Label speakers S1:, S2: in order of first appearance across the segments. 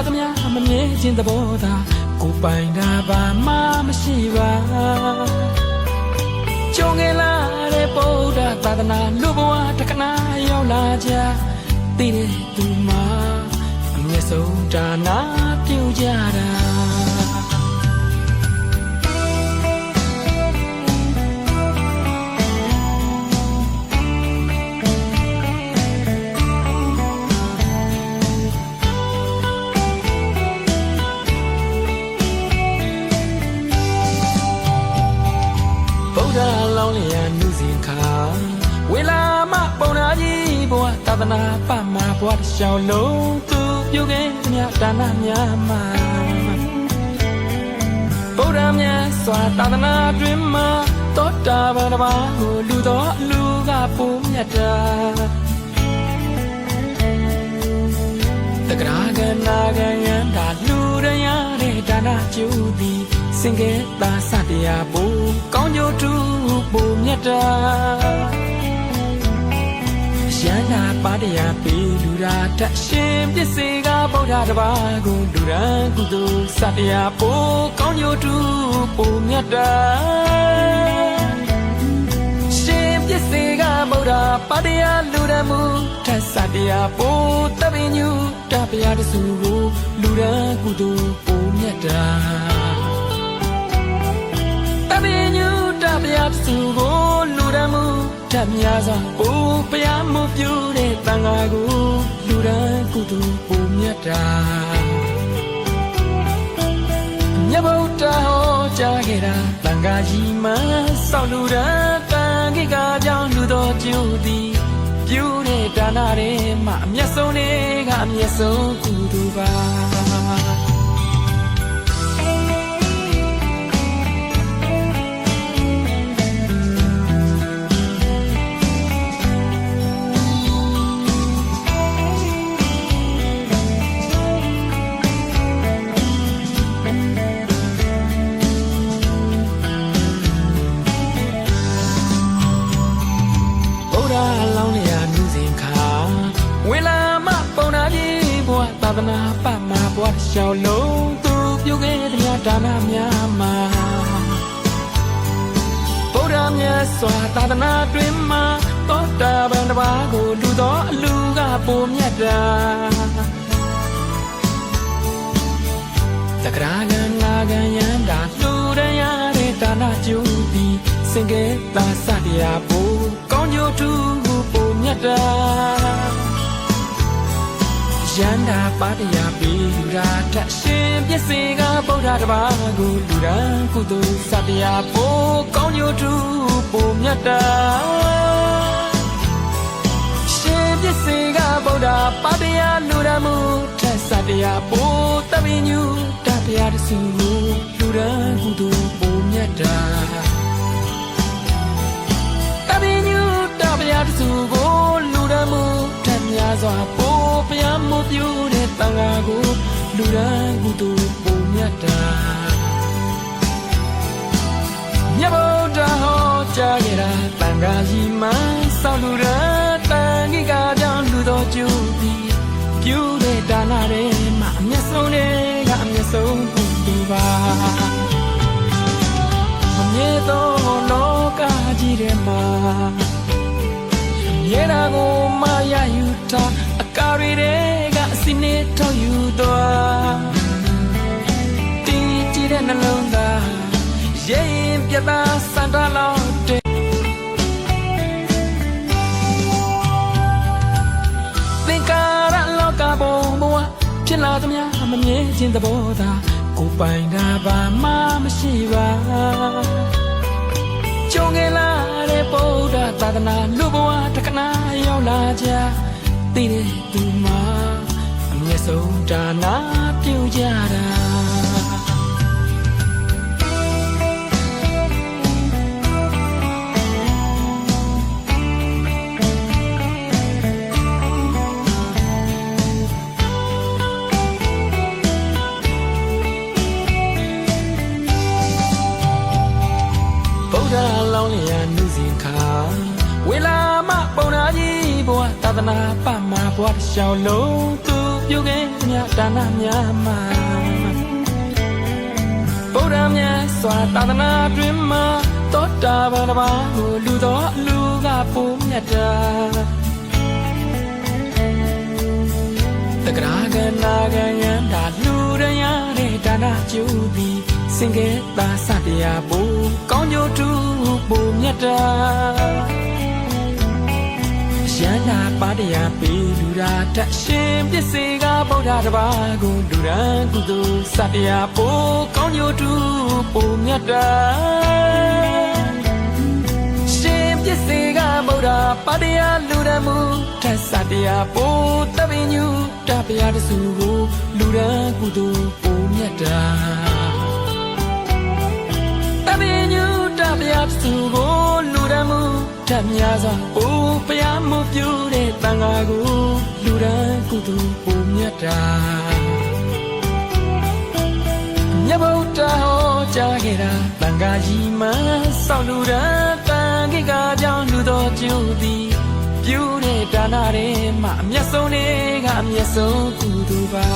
S1: သမျှမမြဲခြင်းသဘောသာကိုပိုင်တာဘာမှမရှိပါကြုံငယ်လာတဲ့ဗုဒ္ဓသာသနာလူဘဝတက္ကနာရောက်လာကြသိတဲ့သူမှာအမျက်ဆုံးဒါနာပြုကြတာလောင်းလျာနုစဉ်ခါဝေလာမပုံနာကြီးဘဝသာသနာပမာဘဝတစ်လျှောက်လုံးသူပြုခဲ့မြတ်ဒါနများမှာဗုဒ္ဓမြတ်စွာသာသနာတွင်မှာသောတာပန်တစ်ပါးကိုလူတော်အလူကပုံမြတ်တာတဂရကနာကယံဒါလူရရတဲ့ဒါနကျူသည်စင်ကဲသာစတရားဘူကောင်းကျိုးတူဘူမြတ်တာရန္တာပါတရားပေလူရာတရှင်ပစ္စေကဗုဒ္ဓတပါးကိုလူရန်ကုသိုလ်စတရားဘူကောင်းကျိုးတူဘူမြတ်တာရှင်ပစ္စေကဗုဒ္ဓပါတရားလူရန်မူထစတရားဘူတပင်ညုတပယတစုကိုလူရန်ကုသိုလ်ဘူမြတ်တာတပင်ညုတပယတစုကိုလူရန်မူထမြာစွာဘူပယမှုပြုတဲ့တန်ခါကိုလူရန်ကုသိုလ်ဘူမြတ်တာမြတ်ဗုဒ္ဓဟောကြားခဲ့တာတန်ခါကြီးမှဆောက်လူရန်တန်ခိကကြောင့်လူတော်ကျိုးသည်ပြုတဲ့ဒါနတွေမှာအမျက်ဆုံးတွေကအမျက်ဆုံးကုသိုလ်ပါသာသနာပမာဘဝတစ်လျှောက်လုံးသူပြုခဲ့တဲ့ဒါနများမှာဗုဒ္ဓမြတ်စွာသာသနာတွင်မှာသောတာပန်တစ်ပါးကိုလူတော်အလူကပုံမြတ်တာသက္ကရာကနာကယန္တာလူရရတဲ့ဒါနကျူသည်စင်ကဲသာစတရားဘူကောင်းကျိုးတူပုံမြတ်တာရန္တာပါတရားပေလူရာထရှင်ပစ္စေကဗုဒ္ဓတပါးကိုလူရန်ကုသိုလ်စတရားဘူကောင်းကျိုးတူပုံမြတ်တာရှင်ပစ္စေကဗုဒ္ဓပါတရားလူရန်မူထစတရားဘူတပင်ညုတပယတစုကိုလူရန်ကုသိုလ်ပုံမြတ်တာတပင်ညုတပယတစုကိုလူရန်မူထမြာစွာဘူပယမှုပြုတဲ့တန်ခါကိုလူရန်ကုသိုလ်ပုံမြတ်တာမြတ်ဗုဒ္ဓဟောကြားခဲ့တာတန်ခါကြီးမှဆောက်လူရန်တန်ခိကကြောင့်လူတော်ကျိုးသည်ပြုတဲ့ဒါနတွေမှာအမျက်ဆုံးတွေကအမျက်ဆုံးကုသိုလ်ပါမမြဲသောလောကကြီးထဲမှာမြဲတာကိုမရယူတာကာရီတွေကစီနေထောက်ယူသွားတင်းကြည့်တဲ့နှလုံးသားရဲရင်ပြတာစန္ဒလောက်တဲ့သင်္ကာရလောကဘုံဘဝဖြစ်လာသမျှမမြဲခြင်းသဘောသာကိုပိုင်တာဘာမှမရှိပါကြုံငယ်လာတဲ့ဗုဒ္ဓသာသနာလူဘဝတက္ကနာရောက်လာကြသိတဲ့သူမှာအမျက်ဆုံးဒါနာပြုကြတာဗုဒ္ဓလောင်းလျာနုစဉ်ခါဝေလာမပုံနာကြီးဘဝသာသနာပမာဘဝတစ်လျှောက်လုံးသူ ပြုခဲ့မြတ်ဒါနများမှာဗုဒ္ဓမြတ်စွာသာသနာတွင်မှာသောတာပန်တစ်ပါးကိုလူတော်အလူကပိုမြတ်တာတက္ကရာကနာကယံဒါလူရရတဲ့ဒါနကျူသည်စင်ကဲသာစတရားဘူကောင်းကျိုးတူပိုမြတ်တာရန္တာပါတရားပေလူရာတရှင်ပစ္စေကဗုဒ္ဓတစ်ပါးကိုလူရန်ကုသိုလ်စတရားပိုကောင်းကျိုးတူပိုမြတ်တာရှင်ပစ္စေကဗုဒ္ဓပါတရားလူရန်မူထစတရားပိုတပင်ညုတပယတစုကိုလူရန်ကုသိုလ်ပိုမြတ်တာတပင်ညုတပယတစုကိုလူရန်မူထများစွာပိုဘုရားမှုပြုတဲ့တန်ခါကိုလူရန်ကုသိုလ်ပိုမြတ်တာမြတ်ဗုဒ္ဓဟောကြားခဲ့တာတန်ခါကြီးမှစောင့်လူရန်တန်ခိကကြောင့်လူတော်ကျိုးသည်ပြုတဲ့ဒါနတွေမှာအမျက်ဆုံးတွေကအမျက်ဆုံးကုသိုလ်ပါ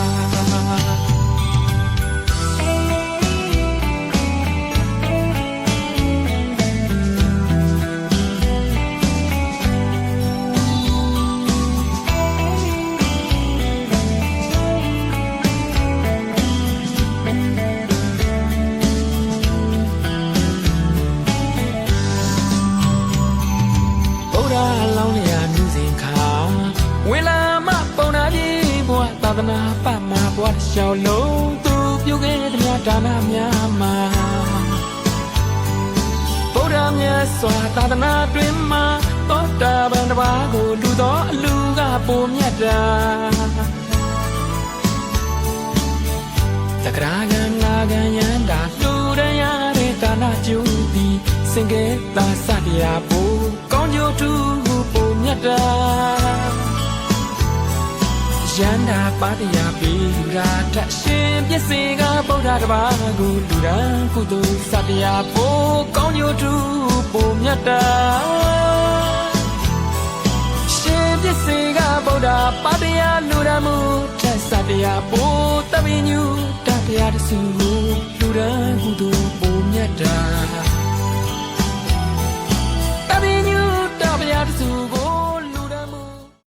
S1: သာသနာ့ပတ်မှာဘဝတစ်လျှောက်လုံးသူပြုခဲ့တဲ့မြတ်ဒါနများမှာဗုဒ္ဓမြတ်စွာသာသနာတွင်မှာသောတာပန်တစ်ပါးကိုလူတော်အလူကပိုမြတ်တာတက္ကရာကနာကယံဒါလူရရတဲ့ဒါနကျူသည်စင်ကဲသာစတရားပိုကောင်းကျိုးတူပိုမြတ်တာရန္တာပါတရားပေလူရာထရှင်ပစ္စေကဗုဒ္ဓတစ်ပါးကိုလူရန်ကုသိုလ်စတရားပိုကောင်းကျိုးတူပိုမြတ်တာရှင်ပစ္စေကဗုဒ္ဓပါတရားလူရမှုထစတရားပိုတပင်ညုတပယတစုကိုလူရန်ကုသိုလ်ပိုမြတ်တာ